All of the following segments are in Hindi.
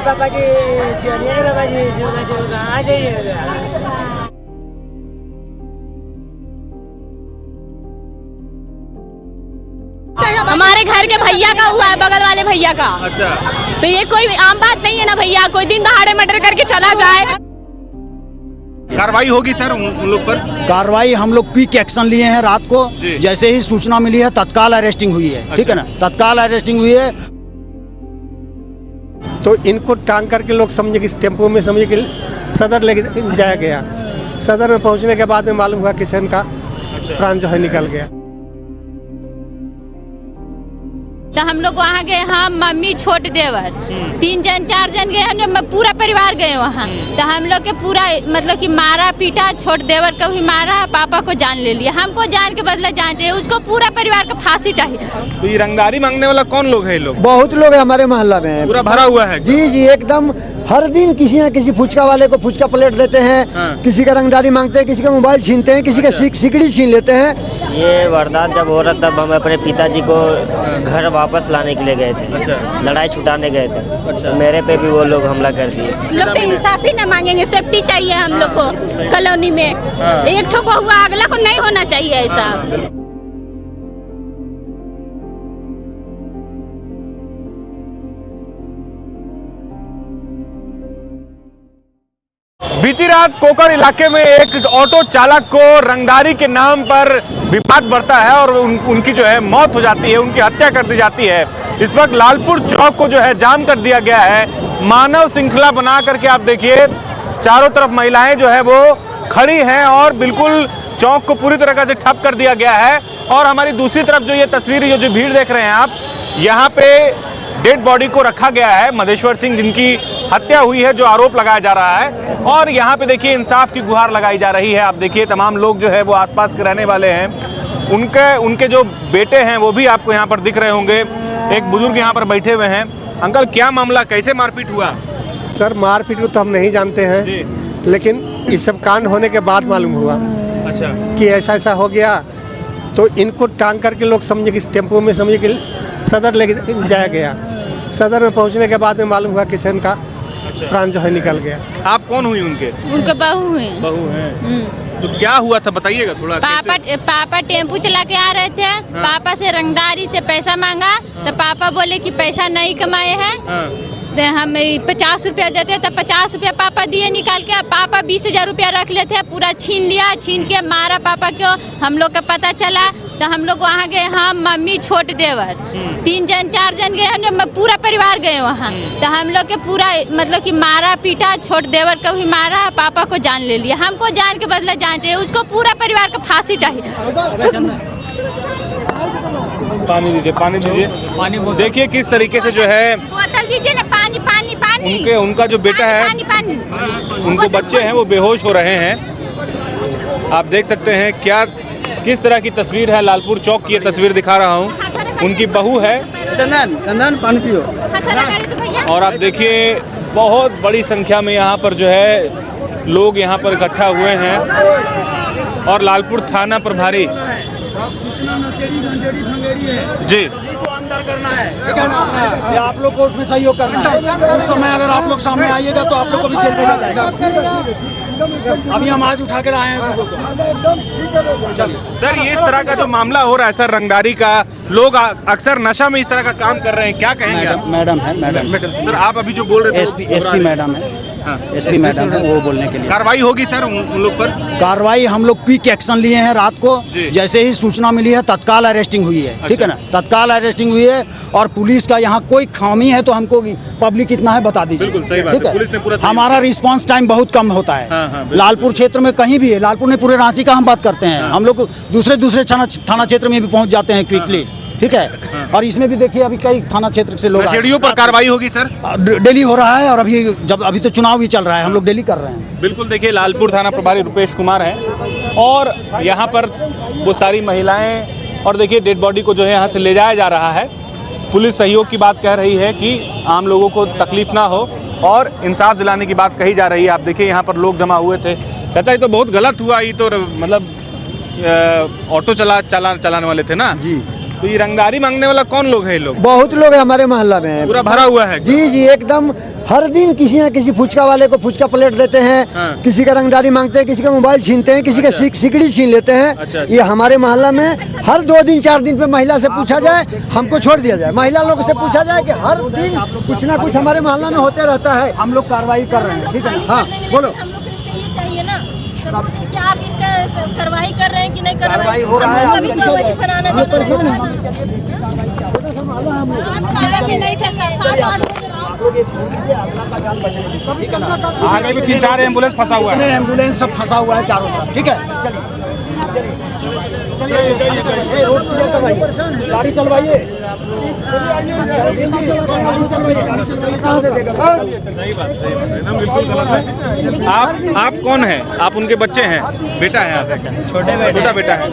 पापा जी चलिए ना पापा जी, कहाँ जाइएगा? हमारे घर के भैया का हुआ है, बगल वाले भैया का। अच्छा, तो ये कोई आम बात नहीं है ना भैया, कोई दिन दहाड़े मर्डर करके चला जाए। कार्रवाई होगी सर उन लोग पर? कार्रवाई हम लोग क्विक एक्शन लिए हैं। रात को जैसे ही सूचना मिली है तत्काल अरेस्टिंग हुई है। ठीक है ना, तत्काल अरेस्टिंग हुई है। तो इनको टांग करके लोग समझे कि इस टेम्पो में समझे कि सदर लेके जाया गया। सदर में पहुंचने के बाद में मालूम हुआ किशन का प्राण जो है निकल गया। तो हम लोग वहाँ गए, हम मम्मी छोट देवर 3 जन 4 जन गए, हम पूरा परिवार गए वहाँ। तो हम लोग के पूरा मतलब कि मारा पीटा, छोट देवर को भी मारा, पापा को जान ले लिया। हमको जान के बदले जान चाहिए, उसको पूरा परिवार को फांसी चाहिए। तो ये रंगदारी मांगने वाला कौन लोग है? ये लोग बहुत लोग है हमारे मोहल्ला में, पूरा भरा हुआ है। जी जी एकदम। हर दिन किसी न किसी फुचका वाले को फुचका प्लेट देते हैं, किसी का रंगदारी मांगते हैं, किसी का मोबाइल छीनते हैं, किसी का सिकड़ी छीन लेते हैं। ये वारदात जब हो रहा तब हम अपने पिताजी को घर वापस लाने के लिए गए थे। लड़ाई छुटाने गए थे। तो मेरे पे भी वो लोग हमला कर दिए। लोग तो इंसाफ ही न मांगेंगे, सेफ्टी चाहिए हम लोग को कॉलोनी में। एक ठो को हुआ, अगला को नहीं होना चाहिए ऐसा। बीती रात कोकर इलाके में एक ऑटो चालक को रंगदारी के नाम पर विवाद बढ़ता है और उनकी जो है मौत हो जाती है, उनकी हत्या कर दी जाती है। इस वक्त लालपुर चौक को जो है जाम कर दिया गया है। मानव श्रृंखला बना करके आप देखिए, चारों तरफ महिलाएं जो है वो खड़ी हैं और बिल्कुल चौक को पूरी तरह से ठप कर दिया गया है। और हमारी दूसरी तरफ जो ये तस्वीर, जो भीड़ देख रहे हैं आप, यहाँ पे डेड बॉडी को रखा गया है। मधेश्वर सिंह जिनकी हत्या हुई है, जो आरोप लगाया जा रहा है। और यहाँ पे देखिए इंसाफ की गुहार लगाई जा रही है। आप देखिए तमाम लोग जो है वो आसपास के रहने वाले हैं, उनके जो बेटे हैं वो भी आपको यहाँ पर दिख रहे होंगे। एक बुजुर्ग यहाँ पर बैठे हुए हैं। अंकल, क्या मामला, कैसे मारपीट हुआ? सर मारपीट को तो हम नहीं जानते हैं, लेकिन इस सब कांड होने के बाद मालूम हुआ अच्छा कि ऐसा ऐसा हो गया। तो इनको टांग करके लोग समझे कि इस टेम्पो में समझे कि सदर लेके जाया गया। सदर में पहुंचने के बाद में मालूम हुआ किशन का प्राण जो है निकल गया। आप कौन हुई उनके? उनके बहू हैं। बहू हैं। तो क्या हुआ था बताइएगा थोड़ा। पापा टेम्पू चला के आ रहे थे। पापा से रंगदारी से पैसा मांगा। तो पापा बोले कि पैसा नहीं कमाए हैं, हम 50 रुपया देते। तब 50 रुपया पापा दिए निकाल के। पापा 20,000 रुपया रख लेते, पूरा छीन लिया। छीन के मारा पापा को। हम लोग का पता चला तो हम लोग वहाँ गए, हम मम्मी छोट देवर 3 जन 4 जन गए, हम पूरा परिवार गए वहाँ। तो हम लोग के पूरा मतलब कि मारा पीटा, छोट देवर को भी मारा, पापा को जान ले लिया। हमको जान के बदले जान चाहिए, उसको पूरा परिवार को फांसी चाहिए। पानी दीजिए, पानी दीजिए। देखिए किस तरीके से जो है, बोतल दीजिए ना, पानी पानी पानी। उनका जो बेटा है, पानी पानी, उनको बच्चे हैं वो बेहोश हो रहे हैं। आप देख सकते हैं क्या किस तरह की तस्वीर है। लालपुर चौक की ये तस्वीर दिखा रहा हूँ। उनकी बहू है। चंदन पानी पियो। और आप देखिए बहुत बड़ी संख्या में यहाँ पर जो है लोग यहाँ पर इकट्ठा हुए हैं। और लालपुर थाना प्रभारी जी को अंदर करना है, ठीक है ना, ये आप लोग को उसमें सहयोग करना है। उस समय अगर आप लोग सामने आइएगा तो आप लोग को भी जेल भेजा जाएगा। अभी हम आज उठा के लाए हैं लोगों को। सर, ये इस तरह का जो मामला हो रहा है सर, रंगदारी का, लोग अक्सर नशा में इस तरह का काम कर रहे हैं, क्या कहेंगे आप? मैडम है, मैडम सर आप अभी जो बोल रहे थे एसपी मैडम है। एसपी मैडम है, वो बोलने के लिए। कार्रवाई होगी सर उन लोग पर? कार्रवाई हम लोग क्विक एक्शन लिए हैं। रात को जैसे ही सूचना मिली है तत्काल अरेस्टिंग हुई है। ठीक है ना, तत्काल अरेस्टिंग हुई है। और पुलिस का यहाँ कोई खामी है तो हमको पब्लिक कितना है बता दीजिए। बिल्कुल सही बात है। पुलिस ने पूरा हमारा रिस्पांस टाइम बहुत कम होता है। लालपुर क्षेत्र में कहीं भी है, लालपुर में पूरे रांची का हम बात करते हैं। हम लोग दूसरे थाना क्षेत्र में भी पहुँच जाते हैं क्विकली। ठीक है। और इसमें भी देखिए अभी कई थाना क्षेत्र से लोग, नशेड़ियों पर कार्रवाई होगी सर? डेली हो रहा है। और अभी तो चुनाव भी चल रहा है, हम लोग डेली कर रहे हैं। बिल्कुल। देखिए लालपुर थाना प्रभारी रुपेश कुमार हैं और यहाँ पर वो सारी महिलाएं, और देखिए डेड बॉडी को जो है यहाँ से ले जाया जा रहा है। पुलिस सहयोग की बात कह रही है कि आम लोगों को तकलीफ ना हो और इंसाफ दिलाने की बात कही जा रही है। आप देखिए यहाँ पर लोग जमा हुए थे। चाचा ये तो बहुत गलत हुआ, ये तो मतलब ऑटो चलाने वाले थे ना जी। तो ये रंगदारी मांगने वाला कौन लोग है? ये लोग बहुत लोग है हमारे मोहल्ला में, पूरा भरा हुआ है। जी जी एकदम। हर दिन किसी न किसी फुचका वाले को फुचका प्लेट देते हैं, किसी का रंगदारी मांगते हैं, किसी का मोबाइल छीनते हैं, किसी का सिकड़ी छीन लेते हैं। ये हमारे मोहल्ला में हर 2 दिन 4 दिन पे महिला से पूछा जाए, हमको छोड़ दिया जाए, महिला लोग से पूछा जाए कि हर दिन कुछ ना कुछ हमारे मोहल्ला में होते रहता है। हम लोग कार्रवाई कर रहे हैं, ठीक है। हाँ बोलो। चाहिए ना क्या आप इसका कार्रवाई कर रहे हैं कि नहीं कर रहे हैं? कार्रवाई हो रहा है। अभी तो वही बनाना ठीक है ना। आगे भी 3-4 एम्बुलेंस फंसा हुआ है। एम्बुलेंस सब फंसा हुआ है चारों तरफ, ठीक है। चलिए चलिए रोड क्लियर करवाइए, गाड़ी चलवाइए। आप कौन हैं? आप उनके बच्चे हैं? बेटा है आप? छोटा बेटा है।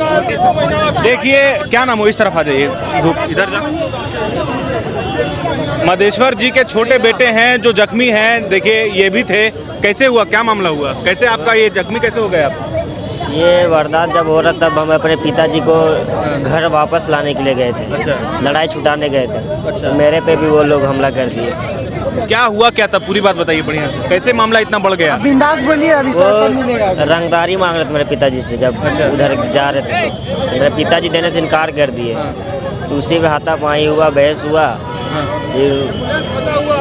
देखिए क्या नाम हो, इस तरफ आ जाइए, धूप इधर जा। मधेश्वर जी के छोटे बेटे हैं जो जख्मी हैं, देखिए ये भी थे। कैसे हुआ, क्या मामला हुआ, कैसे आपका ये जख्मी कैसे हो गया आप? ये वारदात जब हो रहा तब हम अपने पिताजी को घर वापस लाने के लिए गए थे। अच्छा। लड़ाई छुटाने गए थे। तो मेरे पे भी वो लोग हमला कर दिए। क्या हुआ क्या था, पूरी बात बताइए बढ़िया से, कैसे मामला इतना बढ़ गया? बिंदास बोलिए, अभी वो रंगदारी मांग रहे थे मेरे पिताजी से, जब उधर जा रहे थे तो मेरे पिताजी देने से इनकार कर दिए। तो उसी में हाथापाई हुआ, बहस हुआ। फिर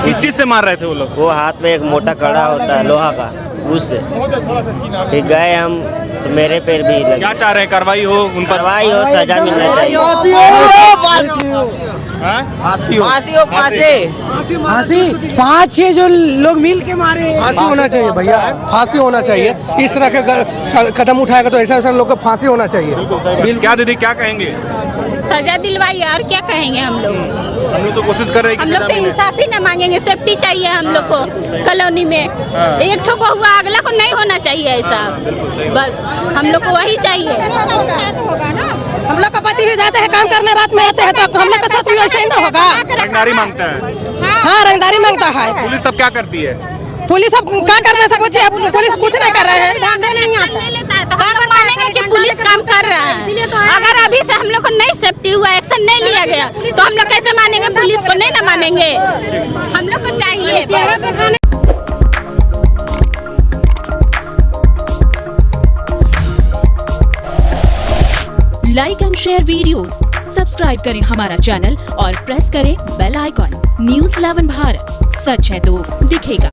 किस चीज से मार रहे थे वो लोग? वो हाथ में एक मोटा कड़ा होता है लोहा का, उससे फिर गए हम, तो मेरे पैर भी लगे। क्या चाह रहे हैं, कार्रवाई हो उन पर? कार्रवाई हो, सजा मिलना चाहिए। फांसी 5-6 जो लोग मिल के मारे, फांसी होना चाहिए भैया, फांसी होना चाहिए। इस तरह के कदम उठाएगा तो ऐसा लोग को फांसी होना चाहिए। क्या दीदी क्या कहेंगे? सजा दिलवाइए, और क्या कहेंगे हम लोग? हम लोग तो कोशिश कर रहे हैं कि हम लोग तो इंसाफ ही ना मांगेंगे, सेफ्टी चाहिए हम लोग को कॉलोनी में। एक ठो को हुआ, अगला को नहीं होना चाहिए ऐसा, बस हम लोग को वही चाहिए। हम लोग का पति भी जाते हैं काम करने, रात में आते हैं, तो हम लोग का साथ भी वैसे ही ना होगा। रंगदारी मांगता है। हाँ, रंगदारी मांगता है। पुलिस तब क्या करती है? पुलिस अब क्या करने से पूछिए, पुलिस कुछ नहीं कर रहे हैं। हम मानेंगे कि पुलिस काम कर रहा है। अगर अभी से हम लोग को नहीं सेफ्टी हुआ, एक्शन नहीं लिया गया, तो हम लोग कैसे मानेंगे? पुलिस को नहीं ना मानेंगे, हम लोग को चाहिए। Like and share videos, subscribe करें हमारा चैनल और प्रेस करें बेल आइकॉन। न्यूज़ 11 भारत, सच है तो दिखेगा।